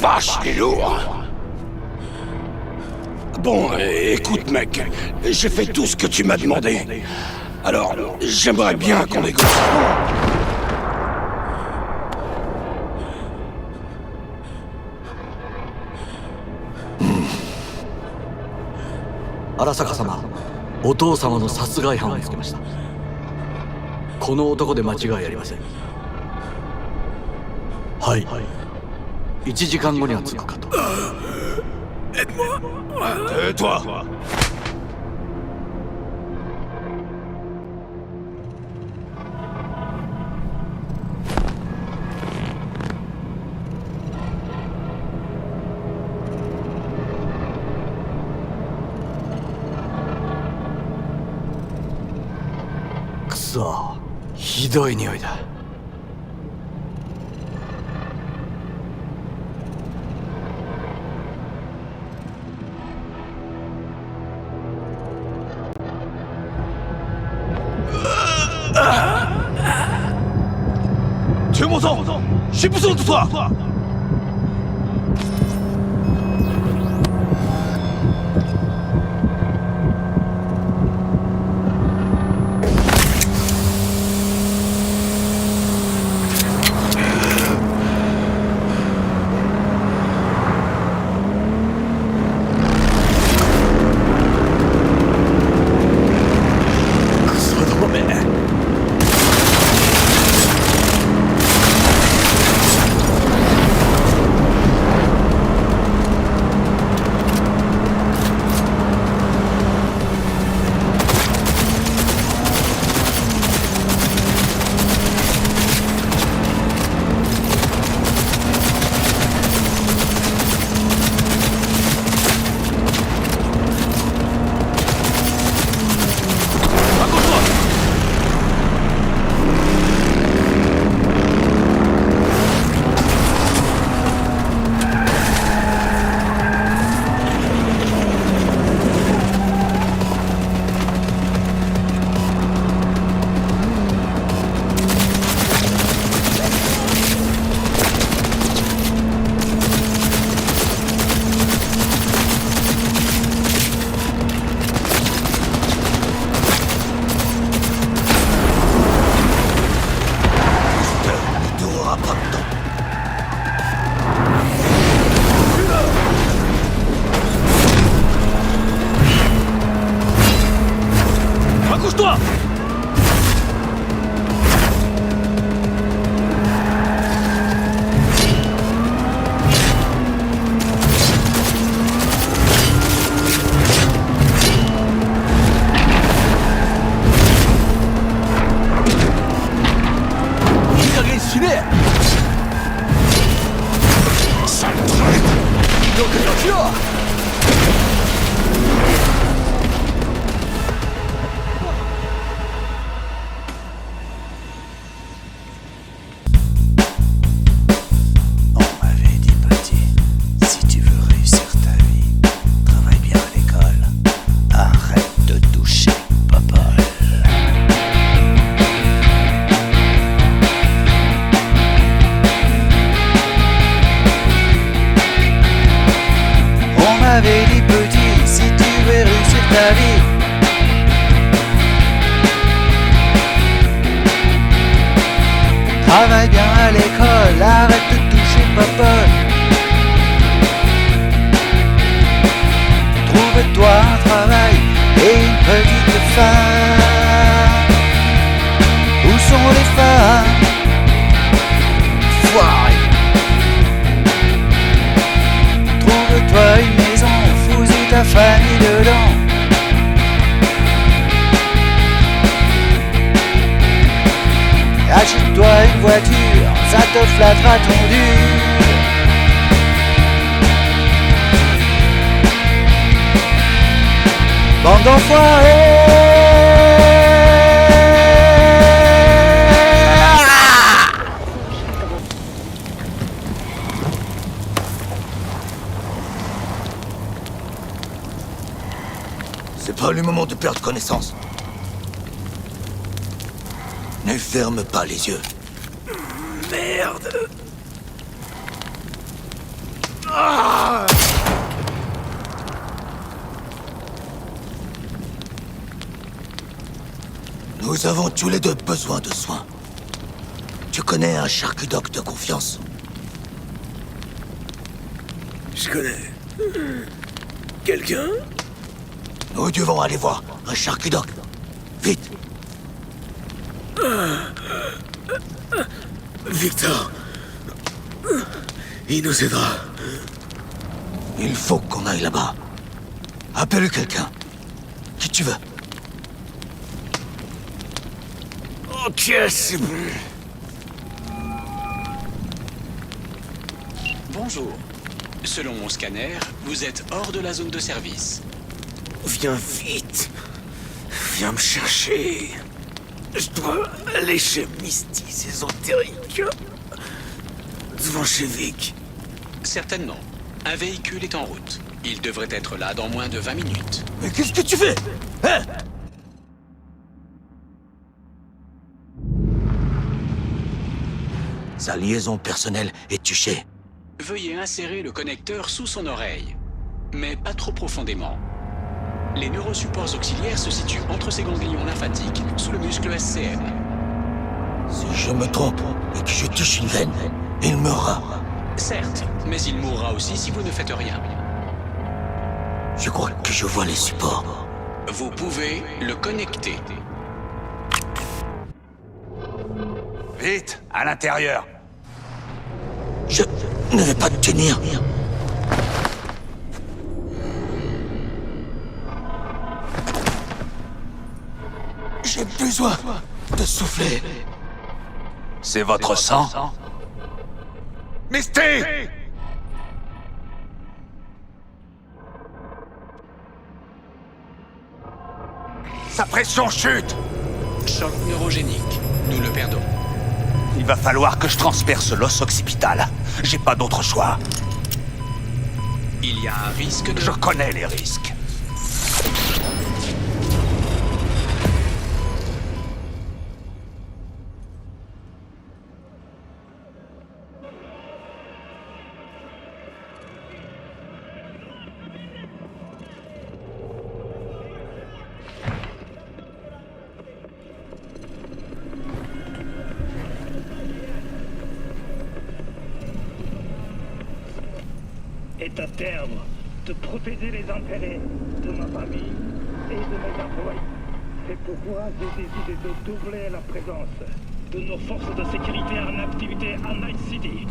vache, il est lourd. Bon, écoute mec, j'ai fait tout ce que tu m'as demandé. Alors, j'aimerais bien qu'on négocie. 荒坂様、お父様の殺害犯を見つけました。この男で間違いありません。はい、1時間後には着くかと。Tais-toi. Kuso, ひどい匂いだ。Tu es mon sang. J'ai besoin de toi. Accouche-toi. Travaille bien à l'école, arrête de toucher Popol. Trouve-toi un travail et une petite femme. Où sont les femmes? Foiré. Trouve-toi une maison, fous-y ta famille dedans. Achète-toi une voiture, ça te flattera ton dur. Bande d'enfoirés. C'est pas le moment de perdre connaissance. Ne ferme pas les yeux. Merde. Nous avons tous les deux besoin de soins. Tu connais un charcutoc de confiance? Je connais. Quelqu'un? Nous devons aller voir un charcutoc. Vite! Victor. Il nous aidera. Il faut qu'on aille là-bas. Appelle quelqu'un. Qui tu veux? Ok, c'est bon. Bonjour. Selon mon scanner, vous êtes hors de la zone de service. Viens vite. Viens me chercher. Je dois aller chez Misty Ésotérique. Devant chez Vic. Certainement. Un véhicule est en route. Il devrait être là dans moins de 20 minutes. Mais qu'est-ce que tu fais? Hein? Sa liaison personnelle est touchée. Veuillez insérer le connecteur sous son oreille. Mais pas trop profondément. Les neurosupports auxiliaires se situent entre ses ganglions lymphatiques, sous le muscle SCM. Si je me trompe et que je touche une veine, il meurra. Certes, mais il mourra aussi si vous ne faites rien. Je crois que je vois les supports. Vous pouvez le connecter. Vite, à l'intérieur. Je ne vais pas tenir. J'ai besoin de souffler. C'est votre sang? Misty! Sa pression chute! Choc neurogénique. Nous le perdons. Il va falloir que je transperce l'os occipital. J'ai pas d'autre choix. Il y a un risque de... Je connais les risques. Est à terme de protéger les intérêts de ma famille et de mes employés. C'est pourquoi j'ai décidé de doubler la présence de nos forces de sécurité en activité à Night City.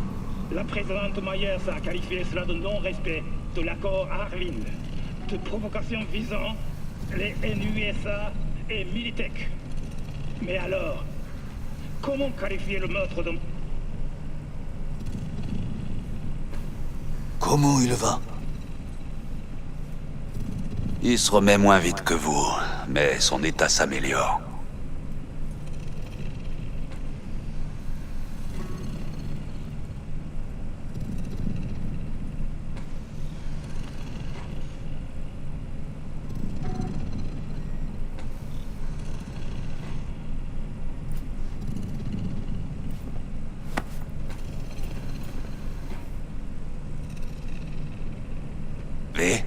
La présidente Myers a qualifié cela de non-respect de l'accord Arvin, de provocation visant les NUSA et Militech. Mais alors, comment qualifier le meurtre de... Comment il va? Il se remet moins vite que vous, mais son état s'améliore. V,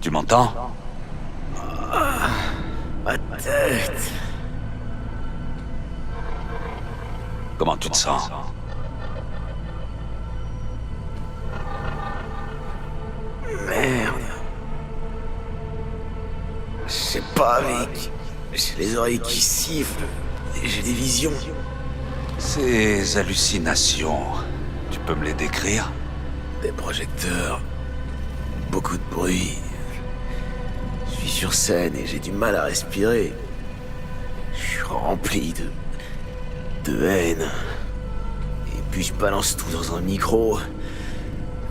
tu m'entends? Ma tête. Comment tu te sens? Merde. Je sais pas, Vic. J'ai les oreilles qui sifflent. Et j'ai des visions. Ces hallucinations, tu peux me les décrire? Des projecteurs. Beaucoup de bruit. Je suis sur scène et j'ai du mal à respirer. Je suis rempli de haine. Et puis je balance tout dans un micro.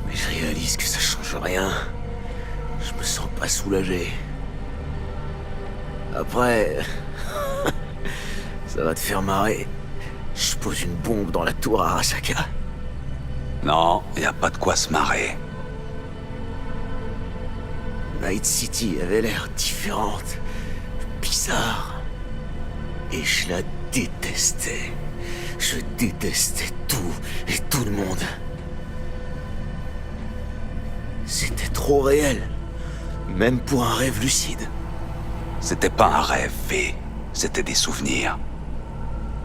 Mais je réalise que ça change rien. Je me sens pas soulagé. Après... ça va te faire marrer. Je pose une bombe dans la tour Arasaka. Non, y a pas de quoi se marrer. Night City avait l'air différente, bizarre. Et je la détestais. Je détestais tout et tout le monde. C'était trop réel, même pour un rêve lucide. C'était pas un rêve, V. c'était des souvenirs.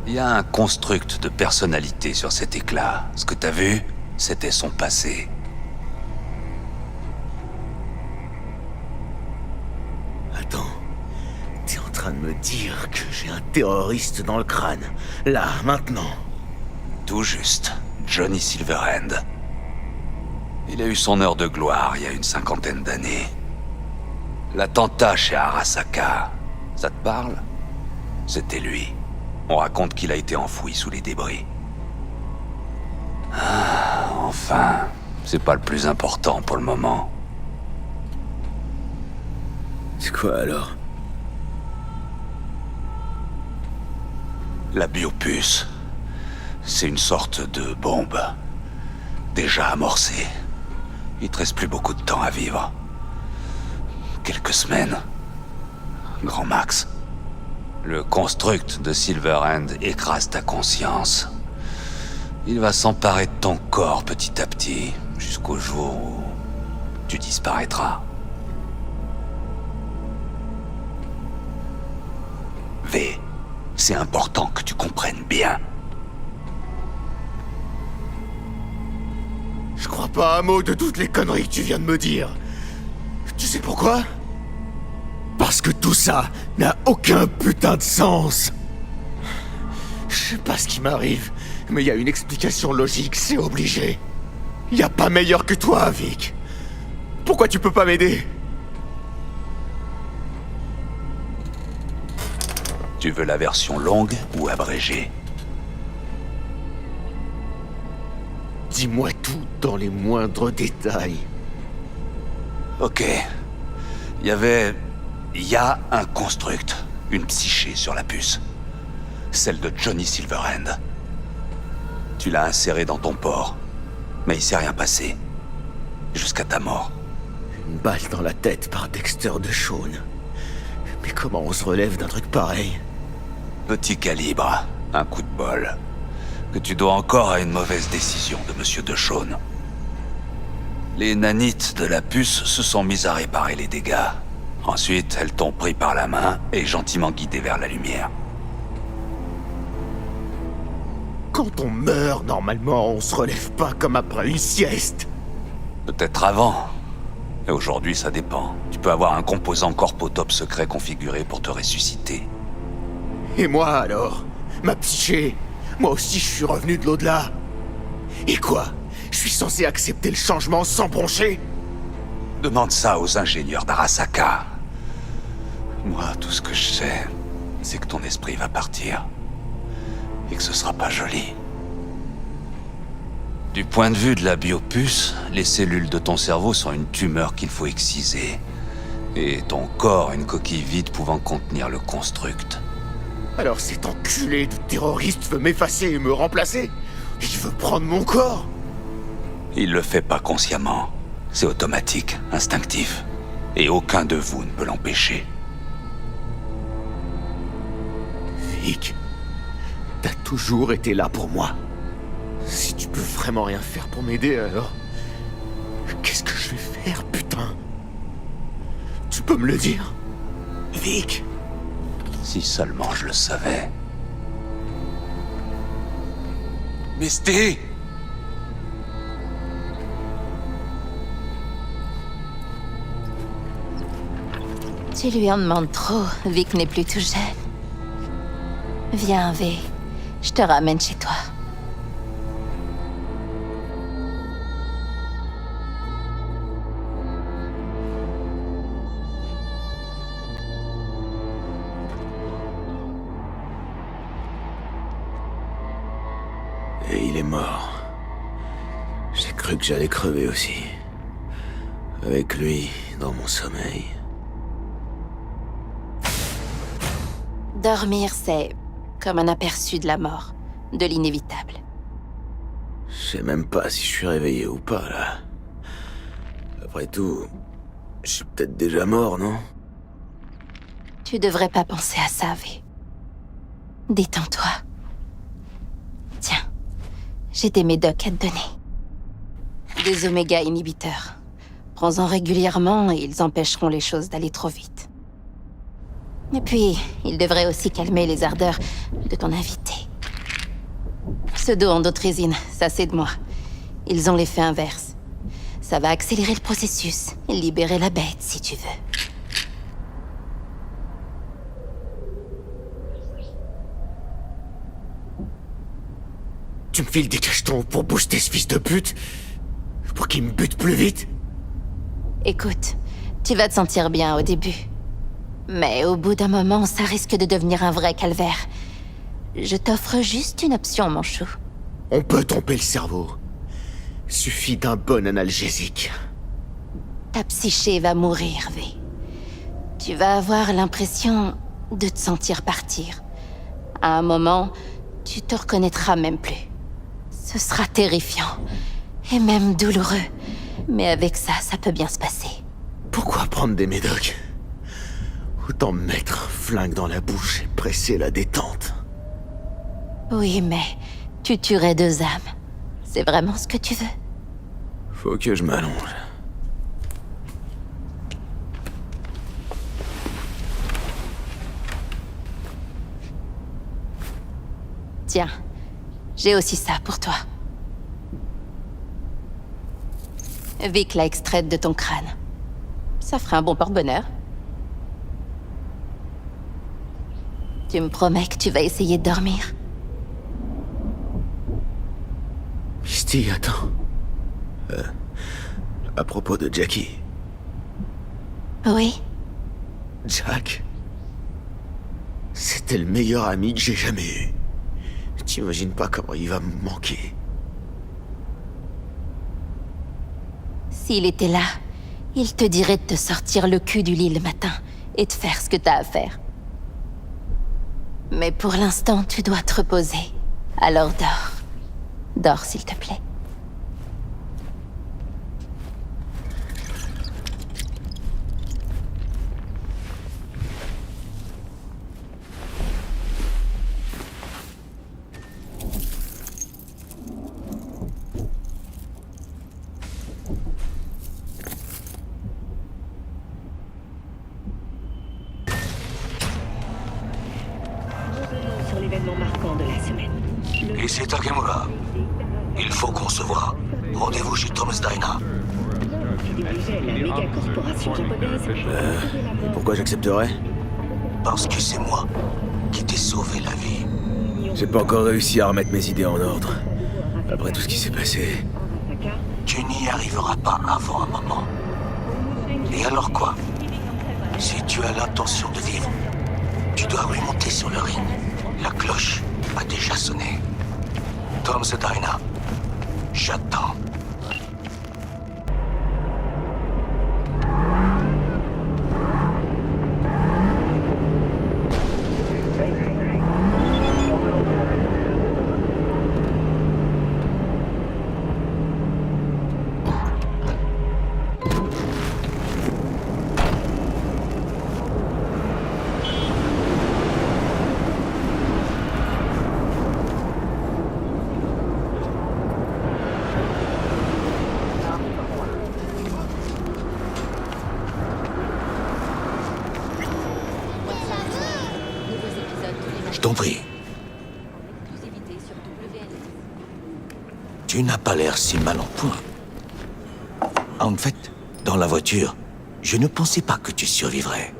Il y a un construct de personnalité sur cet éclat. Ce que t'as vu, c'était son passé. Attends, t'es en train de me dire que j'ai un terroriste dans le crâne, là, maintenant? Tout juste, Johnny Silverhand. Il a eu son heure de gloire il y a une 50aine d'années. L'attentat chez Arasaka, ça te parle? C'était lui. On raconte qu'il a été enfoui sous les débris. Ah, enfin, c'est pas le plus important pour le moment. C'est quoi alors? La biopuce, c'est une sorte de bombe. Déjà amorcée. Il te reste plus beaucoup de temps à vivre. Quelques semaines. Grand max. Le construct de Silverhand écrase ta conscience. Il va s'emparer de ton corps petit à petit, jusqu'au jour où tu disparaîtras. V, c'est important que tu comprennes bien. Je crois pas un mot de toutes les conneries que tu viens de me dire. Tu sais pourquoi? Parce que tout ça n'a aucun putain de sens. Je sais pas ce qui m'arrive, mais il y a une explication logique, c'est obligé. Y a pas meilleur que toi, Vic. Pourquoi tu peux pas m'aider? Tu veux la version longue ou abrégée? Dis-moi tout dans les moindres détails. Ok. Il y a un construct, une psyché sur la puce. Celle de Johnny Silverhand. Tu l'as insérée dans ton port, mais il s'est rien passé. Jusqu'à ta mort. Une balle dans la tête par Dexter DeShawn. Mais comment on se relève d'un truc pareil? Petit calibre, un coup de bol. Que tu dois encore à une mauvaise décision de Monsieur DeShawn. Les nanites de la puce se sont mises à réparer les dégâts. Ensuite, elles t'ont pris par la main et gentiment guidé vers la lumière. Quand on meurt, normalement, on se relève pas comme après une sieste. Peut-être avant. Et aujourd'hui, ça dépend. Tu peux avoir un composant corpo-top secret configuré pour te ressusciter. Et moi, alors? Ma psyché? Moi aussi, je suis revenu de l'au-delà. Et quoi? Je suis censé accepter le changement sans broncher? Demande ça aux ingénieurs d'Arasaka. Moi, tout ce que je sais, c'est que ton esprit va partir. Et que ce sera pas joli. Du point de vue de la biopuce, les cellules de ton cerveau sont une tumeur qu'il faut exciser. Et ton corps, une coquille vide pouvant contenir le construct. Alors cet enculé de terroriste veut m'effacer et me remplacer? Il veut prendre mon corps? Il le fait pas consciemment. C'est automatique, instinctif. Et aucun de vous ne peut l'empêcher. Vic, t'as toujours été là pour moi. Si tu peux vraiment rien faire pour m'aider, alors... Qu'est-ce que je vais faire, putain? Tu peux me le dire? Vic? Si seulement je le savais. Misty! Tu lui en demandes trop, Vic n'est plus tout jeune. Viens, V. Je te ramène chez toi. Et il est mort. J'ai cru que j'allais crever aussi. Avec lui, dans mon sommeil. Dormir, c'est comme un aperçu de la mort, de l'inévitable. Je sais même pas si je suis réveillé ou pas, là. Après tout, je suis peut-être déjà mort, non? Tu devrais pas penser à ça, V. Détends-toi. Tiens, j'ai des médocs à te donner. Des oméga inhibiteurs. Prends-en régulièrement et ils empêcheront les choses d'aller trop vite. Et puis, il devrait aussi calmer les ardeurs de ton invité. Pseudo-endothrésine, ça c'est de moi. Ils ont l'effet inverse. Ça va accélérer le processus et libérer la bête, si tu veux. Tu me files des cachetons pour booster ce fils de pute? Pour qu'il me bute plus vite? Écoute, tu vas te sentir bien au début. Mais au bout d'un moment, ça risque de devenir un vrai calvaire. Je t'offre juste une option, mon chou. On peut tromper le cerveau. Suffit d'un bon analgésique. Ta psyché va mourir, V. Tu vas avoir l'impression de te sentir partir. À un moment, tu te reconnaîtras même plus. Ce sera terrifiant. Et même douloureux. Mais avec ça, ça peut bien se passer. Pourquoi prendre des médocs? Autant me mettre un flingue dans la bouche et presser la détente. Oui, mais tu tuerais 2 âmes. C'est vraiment ce que tu veux? Faut que je m'allonge. Tiens, j'ai aussi ça pour toi. Vic l'a extraite de ton crâne. Ça ferait un bon porte-bonheur. Tu me promets que tu vas essayer de dormir? Misty, attends. À propos de Jackie. Oui? Jack. C'était le meilleur ami que j'ai jamais eu. T'imagines pas comment il va me manquer. S'il était là, il te dirait de te sortir le cul du lit le matin et de faire ce que t'as à faire. Mais pour l'instant, tu dois te reposer. Alors dors. Dors, s'il te plaît. Sur l'événement marquant de la semaine. Ici Takemura. Il faut qu'on se voit. Rendez-vous chez Thomas Diner. Qui dirigeait la méga corporation japonaise. Et pourquoi j'accepterais? Parce que c'est moi qui t'ai sauvé la vie. J'ai pas encore réussi à remettre mes idées en ordre. Après tout ce qui s'est passé. Tu n'y arriveras pas avant un moment. Et alors quoi? Si tu as l'intention de vivre, tu dois remonter sur le ring. La cloche a déjà sonné. Tom's Diner. J'attends. Je t'en prie. Tu n'as pas l'air si mal en point. En fait, dans la voiture, je ne pensais pas que tu survivrais.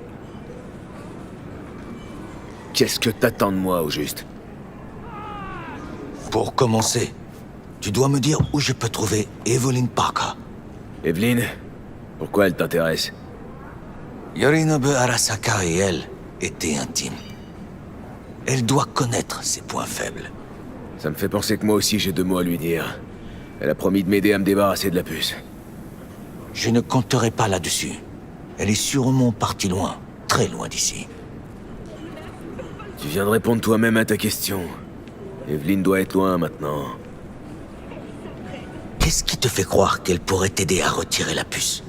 Qu'est-ce que t'attends de moi, au juste? Pour commencer, tu dois me dire où je peux trouver Evelyn Parker. Evelyn? Pourquoi elle t'intéresse? Yorinobu Arasaka et elle étaient intimes. Elle doit connaître ses points faibles. Ça me fait penser que moi aussi j'ai 2 mots à lui dire. Elle a promis de m'aider à me débarrasser de la puce. Je ne compterai pas là-dessus. Elle est sûrement partie loin, très loin d'ici. Tu viens de répondre toi-même à ta question. Evelyn doit être loin maintenant. Qu'est-ce qui te fait croire qu'elle pourrait t'aider à retirer la puce?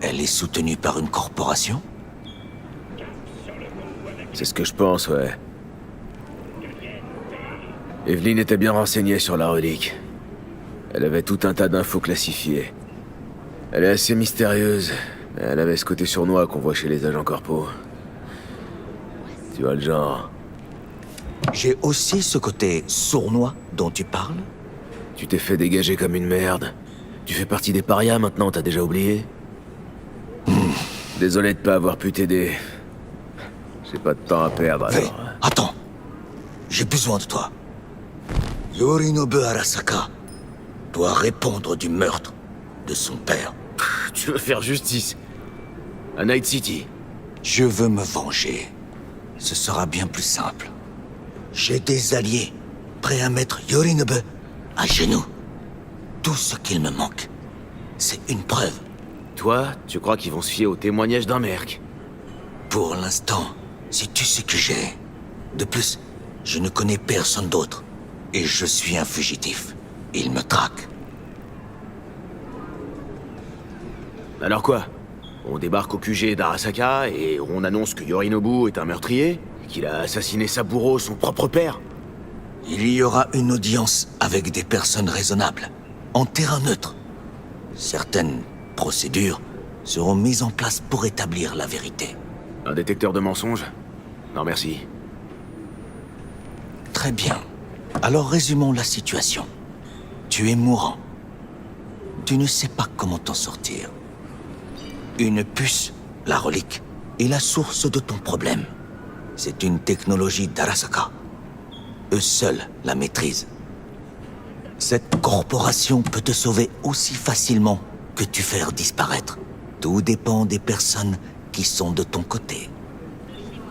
Elle est soutenue par une corporation? C'est ce que je pense, ouais. Evelyn était bien renseignée sur la relique. Elle avait tout un tas d'infos classifiées. Elle est assez mystérieuse, mais elle avait ce côté sournois qu'on voit chez les agents corpos. Tu vois le genre. J'ai aussi ce côté sournois dont tu parles. Tu t'es fait dégager comme une merde. Tu fais partie des parias maintenant, t'as déjà oublié? Désolé de pas avoir pu t'aider. J'ai pas de temps à perdre, Fais, alors... attends. J'ai besoin de toi. Yorinobu Arasaka doit répondre du meurtre de son père. Tu veux faire justice à Night City? Je veux me venger. Ce sera bien plus simple. J'ai des alliés prêts à mettre Yorinobu à genoux. Tout ce qu'il me manque, c'est une preuve. Toi, tu crois qu'ils vont se fier au témoignage d'un merc? Pour l'instant, c'est tout ce que j'ai. De plus, je ne connais personne d'autre. Et je suis un fugitif. Il me traque. Alors quoi? On débarque au QG d'Arasaka et on annonce que Yorinobu est un meurtrier? Qu'il a assassiné Saburo, son propre père? Il y aura une audience avec des personnes raisonnables, en terrain neutre. Certaines procédures seront mises en place pour établir la vérité. Un détecteur de mensonges? Non merci. Très bien. Alors résumons la situation. Tu es mourant. Tu ne sais pas comment t'en sortir. Une puce, la relique, est la source de ton problème. C'est une technologie d'Arasaka. Eux seuls la maîtrisent. Cette corporation peut te sauver aussi facilement que tu faire disparaître. Tout dépend des personnes qui sont de ton côté.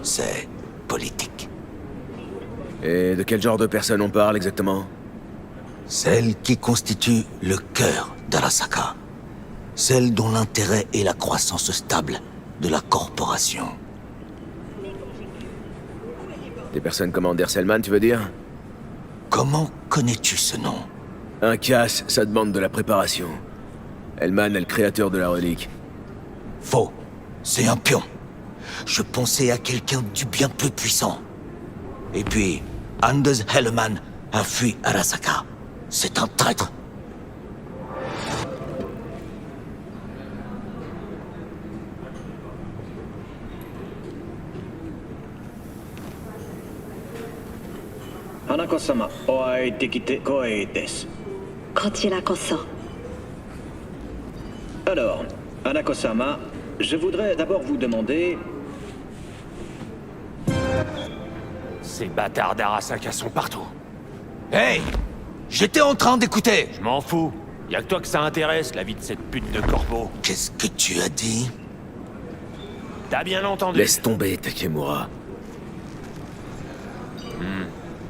C'est politique. Et de quel genre de personne on parle exactement? Celle qui constitue le cœur d'Arasaka. Celle dont l'intérêt est la croissance stable de la corporation. Des personnes comme Anders Hellman, tu veux dire? Comment connais-tu ce nom? Un casse, ça demande de la préparation. Hellman est le créateur de la relique. Faux. C'est un pion. Je pensais à quelqu'un du bien plus puissant. Et puis, Anders Hellman a fui Arasaka. C'est un traître. Hanako-sama, o会いできて光栄です。こちらこそ。Alors, Hanako-sama, je voudrais d'abord vous demander... Ces bâtards d'Arasaka sont partout. Hey! J'étais en train d'écouter. Je m'en fous. Y'a que toi que ça intéresse, la vie de cette pute de corpo. Qu'est-ce que tu as dit? T'as bien entendu? Laisse tomber, Takemura.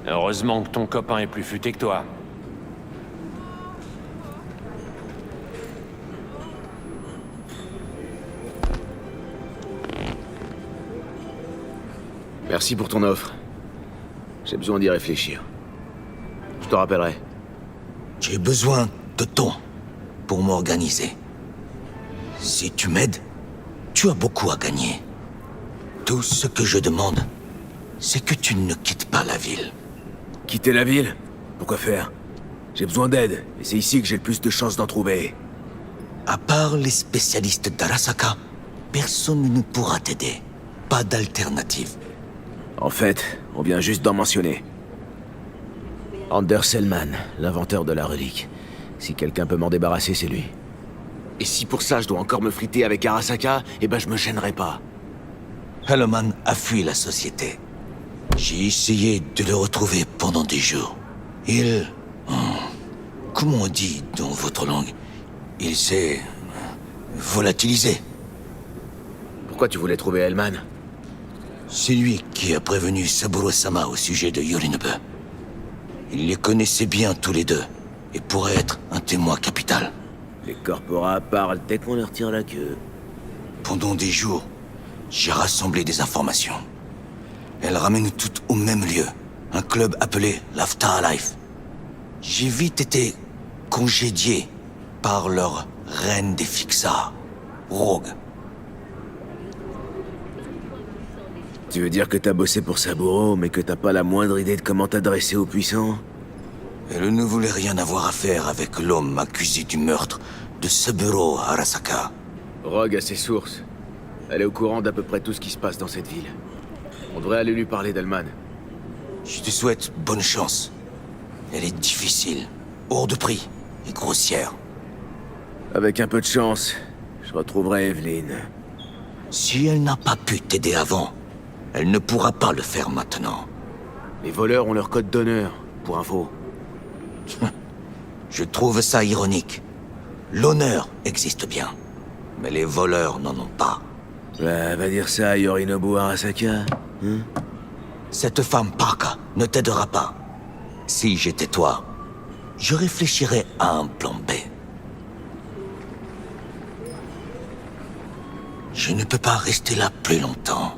Heureusement que ton copain est plus futé que toi. Merci pour ton offre. J'ai besoin d'y réfléchir. Je te rappellerai. J'ai besoin de temps pour m'organiser. Si tu m'aides, tu as beaucoup à gagner. Tout ce que je demande, c'est que tu ne quittes pas la ville. Quitter la ville? Pourquoi faire? J'ai besoin d'aide, et c'est ici que j'ai le plus de chances d'en trouver. À part les spécialistes d'Arasaka, personne ne pourra t'aider. Pas d'alternative. En fait, on vient juste d'en mentionner. Anders Hellman, l'inventeur de la relique. Si quelqu'un peut m'en débarrasser, c'est lui. Et si pour ça je dois encore me friter avec Arasaka, eh ben je me gênerai pas. Hellman a fui la société. J'ai essayé de le retrouver pendant des jours. Il... comment on dit dans votre langue? Il s'est... volatilisé. Pourquoi tu voulais trouver Hellman? C'est lui qui a prévenu Saburo-sama au sujet de Yorinobu. Il les connaissait bien tous les deux, et pourrait être un témoin capital. Les corporats parlent dès qu'on leur tire la queue. Pendant des jours, j'ai rassemblé des informations. Elles ramènent toutes au même lieu, un club appelé l'Afterlife. J'ai vite été congédié par leur reine des Fixars, Rogue. Tu veux dire que t'as bossé pour Saburo, mais que t'as pas la moindre idée de comment t'adresser aux puissants? Elle ne voulait rien avoir à faire avec l'homme accusé du meurtre de Saburo Arasaka. Rogue a ses sources. Elle est au courant d'à peu près tout ce qui se passe dans cette ville. On devrait aller lui parler d'Elman. Je te souhaite bonne chance. Elle est difficile, hors de prix et grossière. Avec un peu de chance, je retrouverai Evelyn. Si elle n'a pas pu t'aider avant, elle ne pourra pas le faire maintenant. Les voleurs ont leur code d'honneur, pour info. Je trouve ça ironique. L'honneur existe bien, mais les voleurs n'en ont pas. Bah, va dire ça à Yorinobu Arasaka, hein? Cette femme Parka ne t'aidera pas. Si j'étais toi, je réfléchirais à un plan B. Je ne peux pas rester là plus longtemps.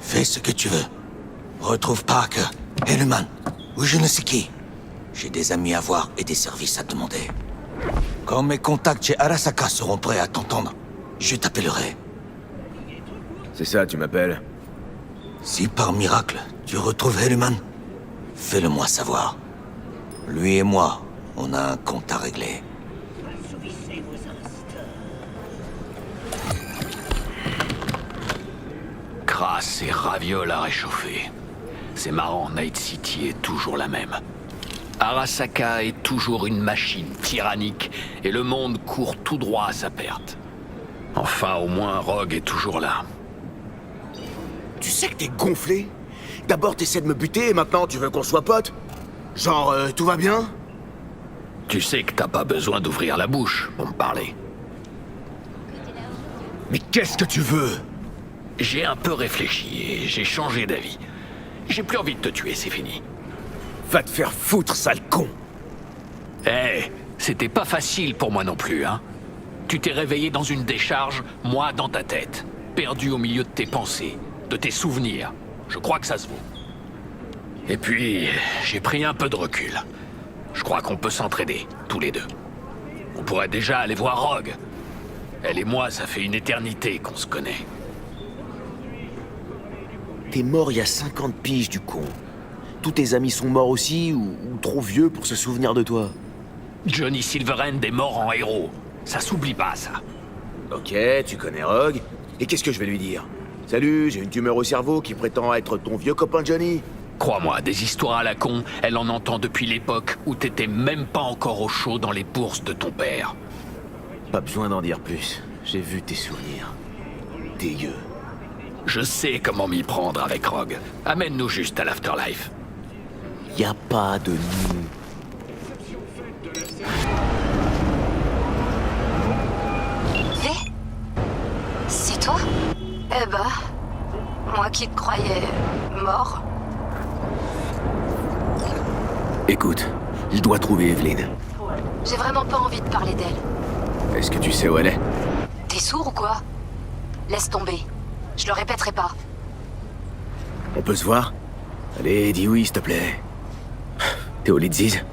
Fais ce que tu veux. Retrouve Parker, Hellman, ou je ne sais qui. J'ai des amis à voir et des services à demander. Quand mes contacts chez Arasaka seront prêts à t'entendre, je t'appellerai. C'est ça, tu m'appelles? Si par miracle, tu retrouves Hellman, fais-le-moi savoir. Lui et moi, on a un compte à régler. Crasse et ravioles à réchauffer. C'est marrant, Night City est toujours la même. Arasaka est toujours une machine tyrannique et le monde court tout droit à sa perte. Enfin, au moins, Rogue est toujours là. Tu sais que t'es gonflé? D'abord t'essaies de me buter et maintenant tu veux qu'on soit potes? Genre, tout va bien? Tu sais que t'as pas besoin d'ouvrir la bouche pour me parler. Mais qu'est-ce que tu veux? J'ai un peu réfléchi et j'ai changé d'avis. J'ai plus envie de te tuer, c'est fini. Va te faire foutre, sale con! Eh, c'était pas facile pour moi non plus, hein. Tu t'es réveillé dans une décharge, moi dans ta tête. Perdu au milieu de tes pensées, de tes souvenirs. Je crois que ça se vaut. Et puis, j'ai pris un peu de recul. Je crois qu'on peut s'entraider, tous les deux. On pourrait déjà aller voir Rogue. Elle et moi, ça fait une éternité qu'on se connaît. T'es mort il y a 50 piges, du con. Tous tes amis sont morts aussi, ou trop vieux pour se souvenir de toi. Johnny Silverhand est mort en héros. Ça s'oublie pas, ça. Ok, tu connais Rogue. Et qu'est-ce que je vais lui dire? Salut, j'ai une tumeur au cerveau qui prétend être ton vieux copain Johnny. Crois-moi, des histoires à la con, elle en entend depuis l'époque où t'étais même pas encore au chaud dans les bourses de ton père. Pas besoin d'en dire plus. J'ai vu tes souvenirs. Dégueu. Je sais comment m'y prendre avec Rogue. Amène-nous juste à l'Afterlife. Y a pas de nous. C'est toi? Eh ben, moi qui te croyais mort. Écoute, je dois trouver Evelyn. J'ai vraiment pas envie de parler d'elle. Est-ce que tu sais où elle est? T'es sourd ou quoi? Laisse tomber. Je le répéterai pas. On peut se voir? Allez, dis oui, s'il te plaît. T'es au Lidziz?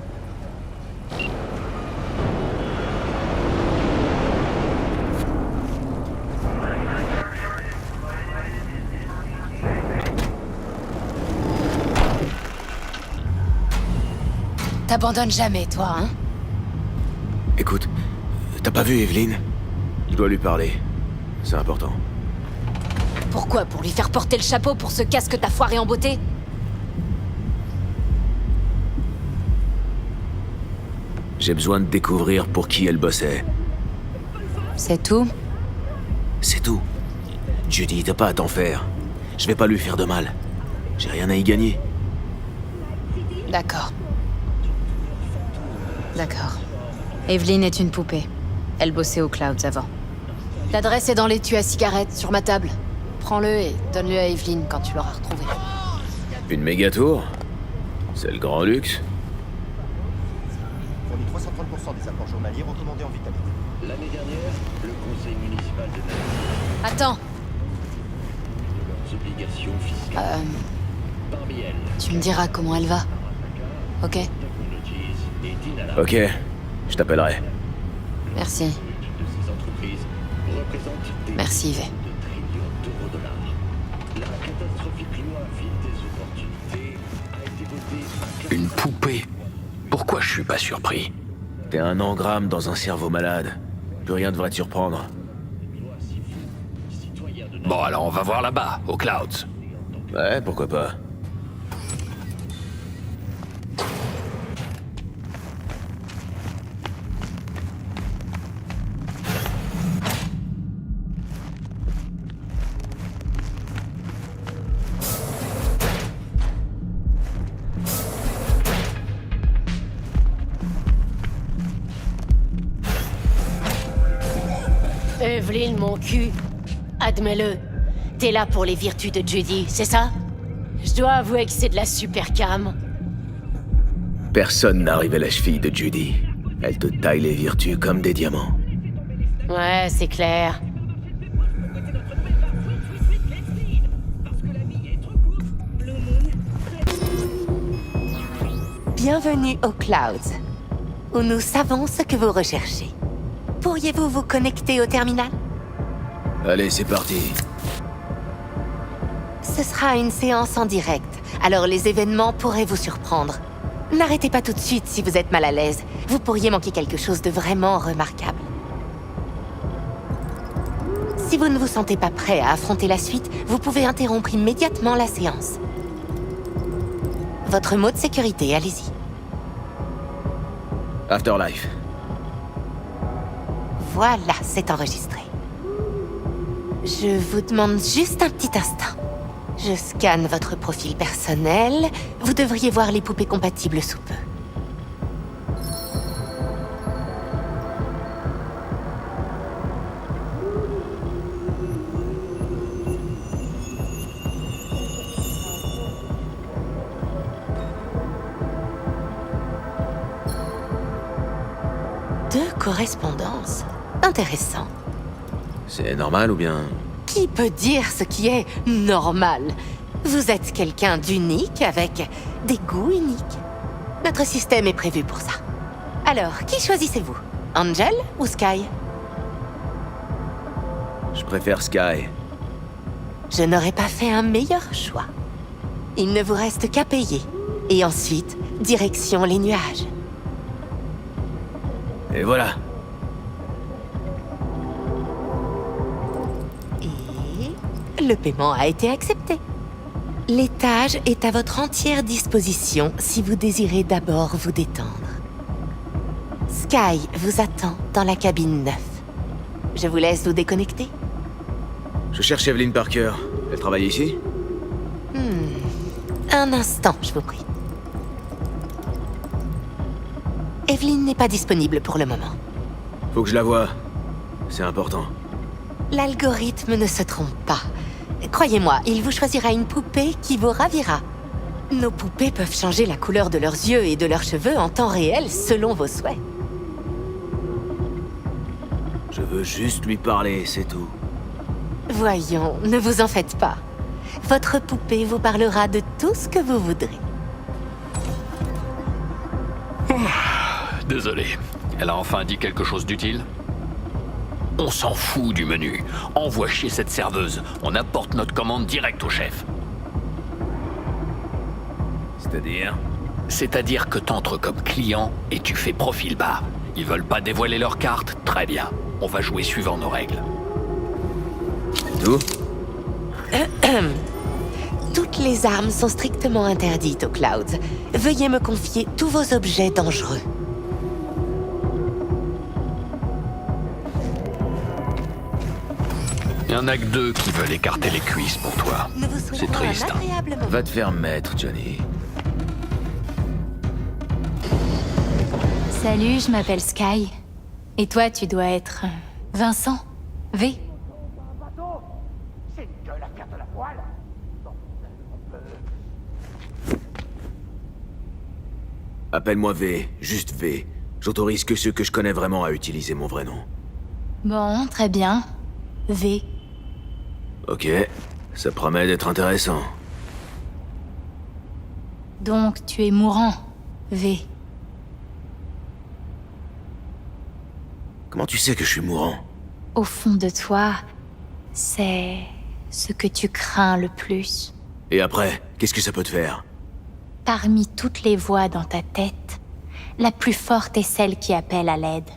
T'abandonnes jamais, toi, hein? Écoute, t'as pas vu Evelyn? Je dois lui parler. C'est important. Pourquoi? Pour lui faire porter le chapeau pour ce casque que t'as foiré en beauté? J'ai besoin de découvrir pour qui elle bossait. C'est tout? C'est tout. Judy, t'as pas à t'en faire. Je vais pas lui faire de mal. J'ai rien à y gagner. D'accord. D'accord. Evelyn est une poupée. Elle bossait aux Clouds avant. L'adresse est dans l'étui à cigarettes, sur ma table. Prends-le et donne-le à Evelyn quand tu l'auras retrouvé. Une méga tour? C'est le grand luxe. Fournit 330% des apports journaliers recommandés en vitamines. L'année dernière, le conseil municipal de Nantes Attends. de leurs obligations fiscales. Parmi elles, Tu me diras comment elle va. Ok? Technologies et Dinala, Ok, je t'appellerai. Merci. de ces entreprises représentent des Merci, Yves. de trillions d'euros-dollars. La catastrophique loi Ville des opportunités a été votée à Une poupée? Pourquoi je suis pas surpris? T'es un engramme dans un cerveau malade. Plus rien devrait te surprendre. citoyens de Bon, alors on va voir là-bas, aux Clouds. Ouais, pourquoi pas. Evelyn, mon cul. Admets-le. T'es là pour les vertus de Judy, c'est ça? Je dois avouer que c'est de la super cam. Personne n'arrive à la cheville de Judy. Elle te taille les vertus comme des diamants. Ouais, c'est clair. Bienvenue aux Clouds, où nous savons ce que vous recherchez. Pourriez-vous vous connecter au terminal? Allez, c'est parti. Ce sera une séance en direct, alors les événements pourraient vous surprendre. N'arrêtez pas tout de suite si vous êtes mal à l'aise. Vous pourriez manquer quelque chose de vraiment remarquable. Si vous ne vous sentez pas prêt à affronter la suite, vous pouvez interrompre immédiatement la séance. Votre mot de sécurité, allez-y. Afterlife. Voilà, c'est enregistré. Je vous demande juste un petit instant. Je scanne votre profil personnel. Vous devriez voir les poupées compatibles sous peu. Deux correspondances. Intéressant. C'est normal ou bien... Qui peut dire ce qui est normal? Vous êtes quelqu'un d'unique avec des goûts uniques. Notre système est prévu pour ça. Alors, qui choisissez-vous? Angel ou Sky? Je préfère Sky. Je n'aurais pas fait un meilleur choix. Il ne vous reste qu'à payer. Et ensuite, direction les nuages. Et voilà. Et le paiement a été accepté. L'étage est à votre entière disposition si vous désirez d'abord vous détendre. Sky vous attend dans la cabine 9. Je vous laisse vous déconnecter. Je cherche Evelyn Parker. Elle travaille ici? Un instant, je vous prie. Evelyn n'est pas disponible pour le moment. Faut que je la voie. C'est important. L'algorithme ne se trompe pas. Croyez-moi, il vous choisira une poupée qui vous ravira. Nos poupées peuvent changer la couleur de leurs yeux et de leurs cheveux en temps réel selon vos souhaits. Je veux juste lui parler, c'est tout. Voyons, ne vous en faites pas. Votre poupée vous parlera de tout ce que vous voudrez. Désolé. Elle a enfin dit quelque chose d'utile? On s'en fout du menu. Envoie chier cette serveuse. On apporte notre commande direct au chef. C'est-à-dire? C'est-à-dire que t'entres comme client et tu fais profil bas. Ils veulent pas dévoiler leurs cartes? Très bien. On va jouer suivant nos règles. Tout? Toutes les armes sont strictement interdites aux Clouds. Veuillez me confier tous vos objets dangereux. Il y en a que deux qui veulent écarter les cuisses pour toi. Nous vous souhaitons C'est triste, un hein. agréable moment. Va te faire mettre, Johnny. Salut, je m'appelle Sky. Et toi, tu dois être... Vincent? V? Appelle-moi V, juste V. J'autorise que ceux que je connais vraiment à utiliser mon vrai nom. Bon, très bien. V. Ok, ça promet d'être intéressant. Donc, tu es mourant, V. Comment tu sais que je suis mourant? Au fond de toi, c'est ce que tu crains le plus. Et après, qu'est-ce que ça peut te faire? Parmi toutes les voix dans ta tête, la plus forte est celle qui appelle à l'aide.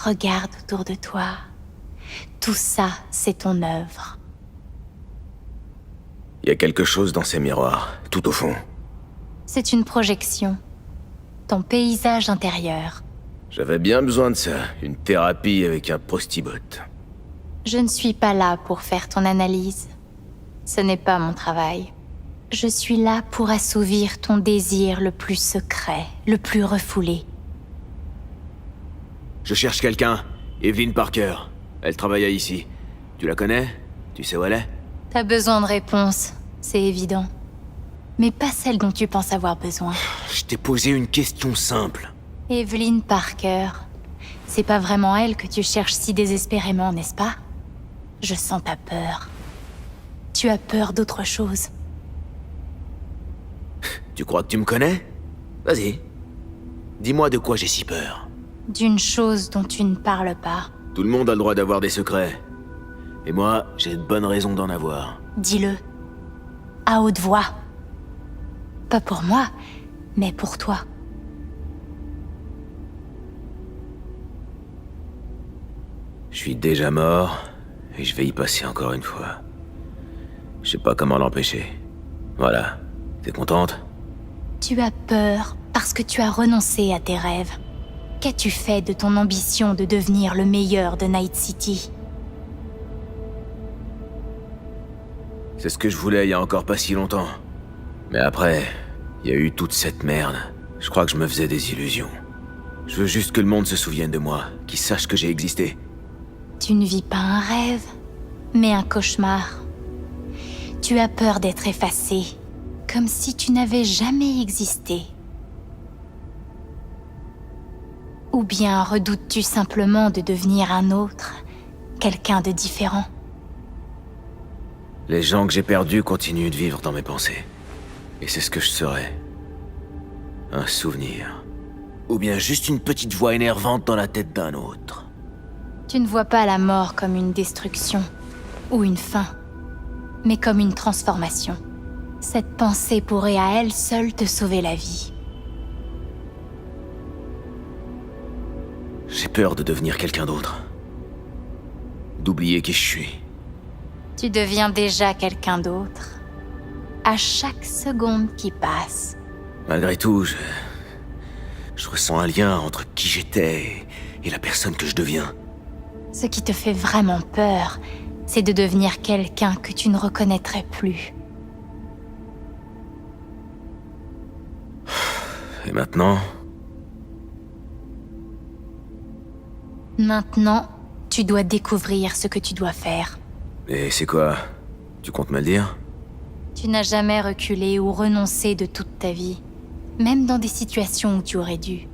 Regarde autour de toi. Tout ça, c'est ton œuvre. Il y a quelque chose dans ces miroirs, tout au fond. C'est une projection. Ton paysage intérieur. J'avais bien besoin de ça, une thérapie avec un prostibot. Je ne suis pas là pour faire ton analyse. Ce n'est pas mon travail. Je suis là pour assouvir ton désir le plus secret, le plus refoulé. Je cherche quelqu'un, Evelyn Parker. Elle travaille ici. Tu la connais? Tu sais où elle est? T'as besoin de réponses, c'est évident. Mais pas celle dont tu penses avoir besoin. Je t'ai posé une question simple. Evelyn Parker. C'est pas vraiment elle que tu cherches si désespérément, n'est-ce pas? Je sens ta peur. Tu as peur d'autre chose. Tu crois que tu me connais? Vas-y. Dis-moi de quoi j'ai si peur. D'une chose dont tu ne parles pas. Tout le monde a le droit d'avoir des secrets. Et moi, j'ai de bonnes raisons d'en avoir. Dis-le. À haute voix. Pas pour moi, mais pour toi. Je suis déjà mort, et je vais y passer encore une fois. Je sais pas comment l'empêcher. Voilà. T'es contente? Tu as peur parce que tu as renoncé à tes rêves. Qu'as-tu fait de ton ambition de devenir le meilleur de Night City? C'est ce que je voulais il y a encore pas si longtemps. Mais après, il y a eu toute cette merde. Je crois que je me faisais des illusions. Je veux juste que le monde se souvienne de moi, qu'il sache que j'ai existé. Tu ne vis pas un rêve, mais un cauchemar. Tu as peur d'être effacé, comme si tu n'avais jamais existé. Ou bien redoutes-tu simplement de devenir un autre, quelqu'un de différent? Les gens que j'ai perdus continuent de vivre dans mes pensées. Et c'est ce que je serai. Un souvenir. Ou bien juste une petite voix énervante dans la tête d'un autre. Tu ne vois pas la mort comme une destruction ou une fin, mais comme une transformation. Cette pensée pourrait à elle seule te sauver la vie. J'ai peur de devenir quelqu'un d'autre. D'oublier qui je suis. Tu deviens déjà quelqu'un d'autre. À chaque seconde qui passe. Malgré tout, je ressens un lien entre qui j'étais et la personne que je deviens. Ce qui te fait vraiment peur, c'est de devenir quelqu'un que tu ne reconnaîtrais plus. Et maintenant? Maintenant, tu dois découvrir ce que tu dois faire. Et c'est quoi? Tu comptes me le dire? Tu n'as jamais reculé ou renoncé de toute ta vie, même dans des situations où tu aurais dû.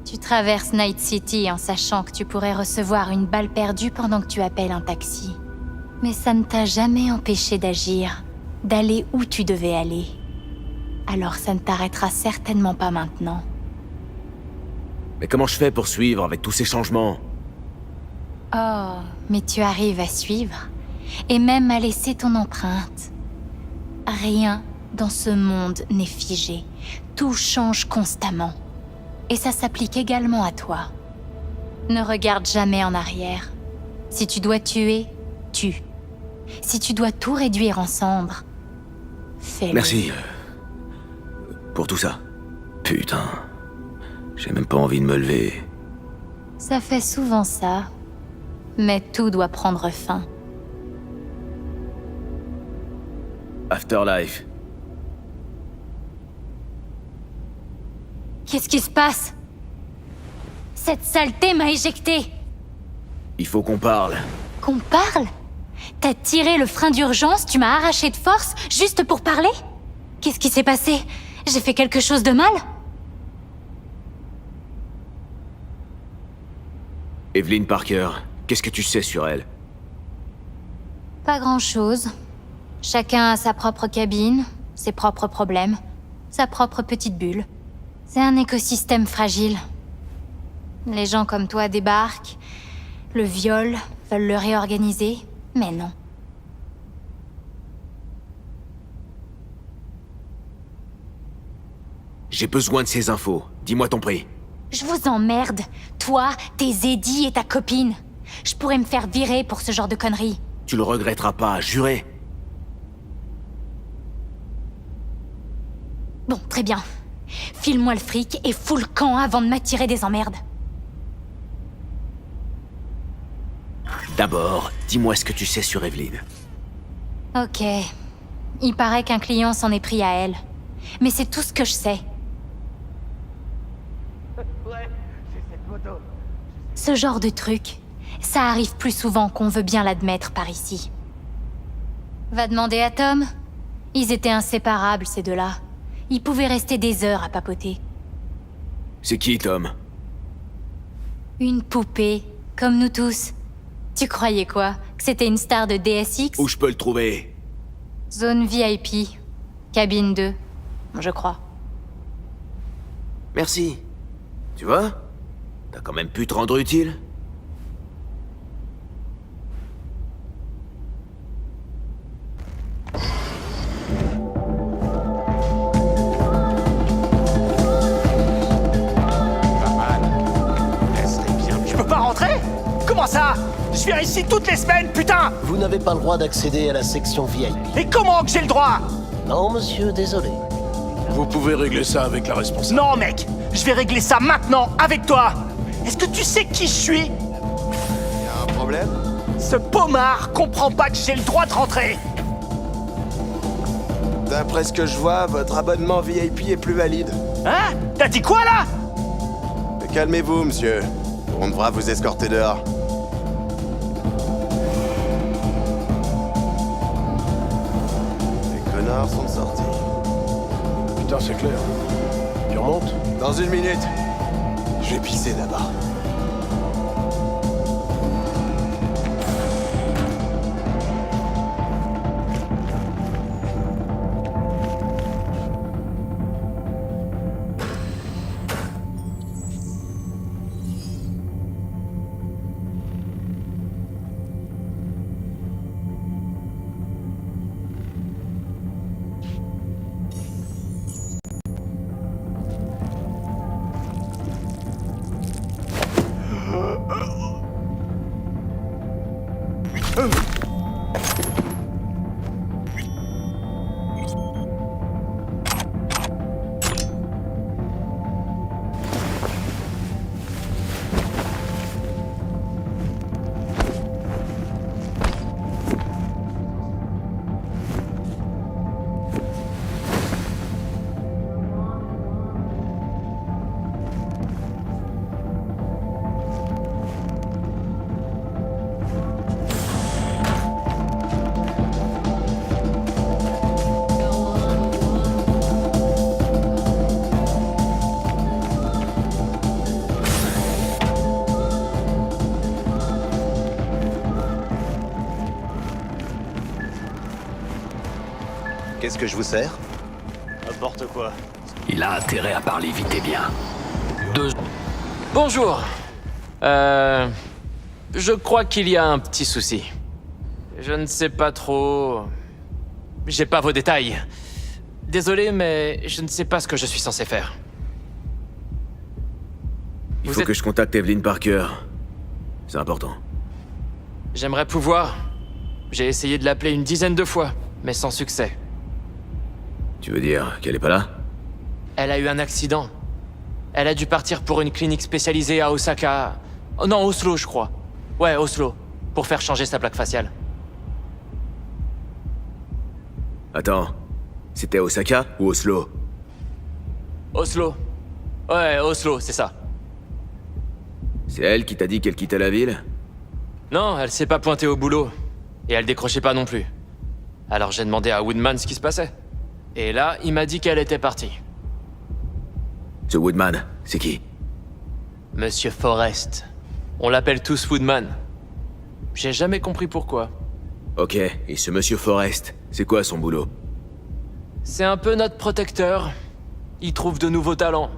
Tu traverses Night City en sachant que tu pourrais recevoir une balle perdue pendant que tu appelles un taxi. Mais ça ne t'a jamais empêché d'agir, d'aller où tu devais aller. Alors ça ne t'arrêtera certainement pas maintenant. Mais comment je fais pour suivre avec tous ces changements? Oh, mais tu arrives à suivre, et même à laisser ton empreinte. Rien dans ce monde n'est figé. Tout change constamment. Et ça s'applique également à toi. Ne regarde jamais en arrière. Si tu dois tuer, tue. Si tu dois tout réduire en cendres, fais-le. Merci. Pour tout ça. Putain. J'ai même pas envie de me lever. Ça fait souvent ça. Mais tout doit prendre fin. Afterlife. Qu'est-ce qui se passe? Cette saleté m'a éjecté. Il faut qu'on parle. Qu'on parle? T'as tiré le frein d'urgence, tu m'as arraché de force, juste pour parler? Qu'est-ce qui s'est passé? J'ai fait quelque chose de mal? Evelyn Parker, qu'est-ce que tu sais sur elle? Pas grand-chose. Chacun a sa propre cabine, ses propres problèmes, sa propre petite bulle. C'est un écosystème fragile. Les gens comme toi débarquent, le violent, veulent le réorganiser, mais non. J'ai besoin de ces infos. Dis-moi ton prix. Je vous emmerde, toi, tes édits et ta copine. Je pourrais me faire virer pour ce genre de conneries. Tu le regretteras pas, juré. Bon, très bien. File-moi le fric et fous le camp avant de m'attirer des emmerdes. D'abord, dis-moi ce que tu sais sur Evelyn. Ok. Il paraît qu'un client s'en est pris à elle. Mais c'est tout ce que je sais. Ce genre de truc, ça arrive plus souvent qu'on veut bien l'admettre par ici. Va demander à Tom. Ils étaient inséparables, ces deux-là. Ils pouvaient rester des heures à papoter. C'est qui, Tom? Une poupée, comme nous tous. Tu croyais quoi? Que c'était une star de DSX? Où je peux le trouver? Zone VIP. Cabine 2, je crois. Merci. Tu vois? T'as quand même pu te rendre utile. Je peux pas rentrer? Comment ça? Je viens ici toutes les semaines, putain! Vous n'avez pas le droit d'accéder à la section VIP. Et comment que j'ai le droit? Non, monsieur, désolé. Vous pouvez régler ça avec la responsable. Non, mec! Je vais régler ça maintenant, avec toi! Est-ce que tu sais qui je suis? Y'a un problème? Ce pommard comprend pas que j'ai le droit de rentrer! D'après ce que je vois, votre abonnement VIP est plus valide. Hein? T'as dit quoi, là? Calmez-vous, monsieur. On devra vous escorter dehors. Les connards sont sortis. Putain, c'est clair. Tu remontes? Dans 1 minute. Je vais pisser là-bas. Qu'est-ce que je vous sers? N'importe quoi. Il a intérêt à parler vite et bien. Bonjour. Je crois qu'il y a un petit souci. Je ne sais pas trop... J'ai pas vos détails. Désolé, mais je ne sais pas ce que je suis censé faire. Il faut que je contacte Evelyn Parker. C'est important. J'aimerais pouvoir. J'ai essayé de l'appeler une dizaine de fois, mais sans succès. Tu veux dire qu'elle est pas là? Elle a eu un accident. Elle a dû partir pour une clinique spécialisée à Osaka... Oh non, Oslo, je crois. Ouais, Oslo. Pour faire changer sa plaque faciale. Attends. C'était Osaka ou Oslo? Oslo. Ouais, Oslo, c'est ça. C'est elle qui t'a dit qu'elle quittait la ville? Non, elle s'est pas pointée au boulot. Et elle décrochait pas non plus. Alors j'ai demandé à Woodman ce qui se passait. Et là, il m'a dit qu'elle était partie. Ce Woodman, c'est qui? Monsieur Forrest. On l'appelle tous Woodman. J'ai jamais compris pourquoi. Ok, et ce monsieur Forrest, c'est quoi son boulot? C'est un peu notre protecteur. Il trouve de nouveaux talents.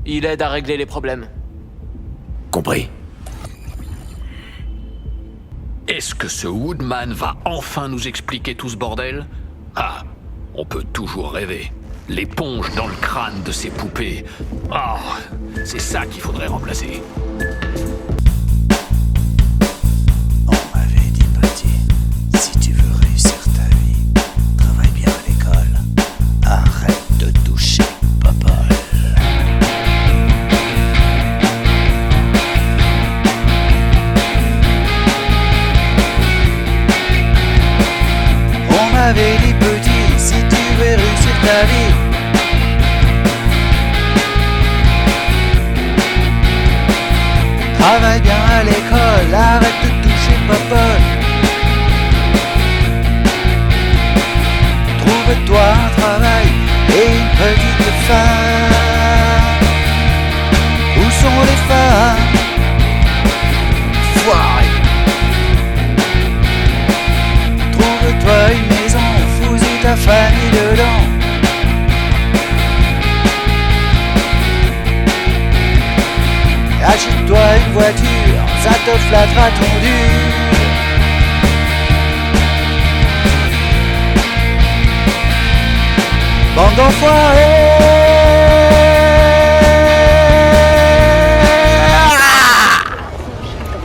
Il aide à régler les problèmes. Compris. Est-ce que ce Woodman va enfin nous expliquer tout ce bordel? Ah, on peut toujours rêver. L'éponge dans le crâne de ces poupées. Ah, c'est ça qu'il faudrait remplacer. On m'avait dit, petit, si tu veux réussir ta vie, travaille bien à l'école. Arrête de toucher m'avais dit petit, si tu veux réussir ta vie, travaille bien à l'école, arrête de toucher popote. Trouve-toi un travail et une petite femme. Où sont les femmes? Foiré. Trouve-toi une maison, fous-y ta famille dedans. Achète-toi une voiture, ça te flattera ton dur. Bande d'enfoirés.